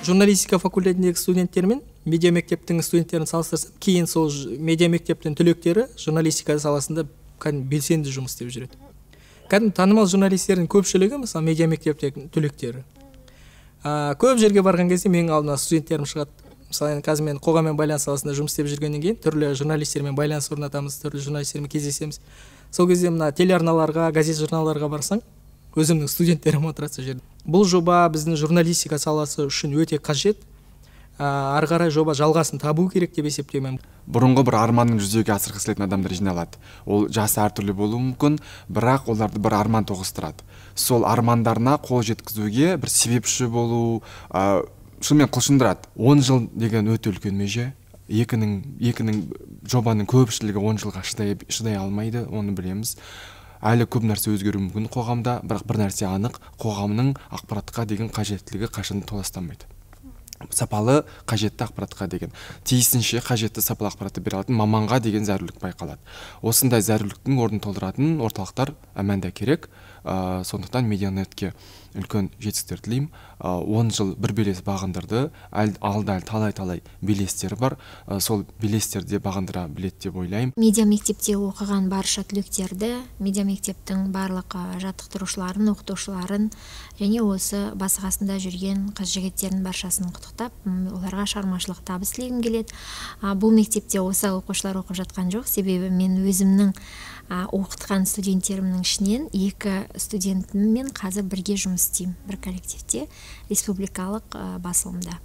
журналистика факультетіндегі студенттер мен медиа мектептің студенттерін салыстырсам, кейін сол медиа мектептің түлектері журналистика саласында белсенді жұмыс істеп жүреді. Кәдімгі танымал журналистердің көпшілігі, мысалы, медиа мектептегі түлектері. Көп жерге барған кезде менің алдыма студенттерім шығады. Мысалы, қазір мен қоғаммен байланыс саласында жұмыс істеп жүргеннен кейін түрлі журналистермен байланыс орнатамыз, түрлі журналистермен кездесеміз. Сол кезде мына телеарналарға, газет журналдарға барсаң, өзімнің студенттерім отырады сол жерде. Бұл жоба біздің журналистика саласы үшін өте қажет. Ары қарай жоба жалғасын табу керек деп есептеймін. Бұрынғы бір арманын жүзеге асырғысы келетін адамдар жиналады. Ол жасы әртүрлі болуы мүмкін, бірақ оларды бір арман тоғыстырады. Сол армандарына қол жеткізуге бір себепші болу, шынымен құлшындырады. 10 жыл деген өте үлкен меже. Екінің жобаның көпшілігі 10 жылға шыдай алмайды, оны білеміз. Әлі көп нәрсе өзгеруі мүмкін қоғамда, бірақ бір нәрсе анық, қоғамның ақпаратқа деген қажеттілігі қашан толастамайды. Сапалы, қажетті ақпаратқа деген, тиісінше қажетті сапалы ақпаратты бере алатын маманға деген зәрулік байқалады. Осындай зәруліктің орнын толтыратын орталықтар әмәнда керек. Сондықтан Медианетке үлкен жетістіктер тілеймін. 10 жыл бір белес бағындырды, алда талай белестері бар. Сол белестерде бағындыра біледі деп ойлаймын. Медиа мектепте оқыған барша түлектерді, медиа мектептің барлық жаттықтырушыларын, оқытушыларын және осы басы қасында жүрген қыз-жігіттердің баршасын құттықтап, оларға шығармашылық табыс тілегім келеді. Бұл мектепте осы оқушылар оқып жатқан жоқ, себебі мен өзімнің оқытқан студенттерімнің ішінен 2 студентіммен қазір бірге жұмыс істеймін, бір коллективте, республикалық басылымда.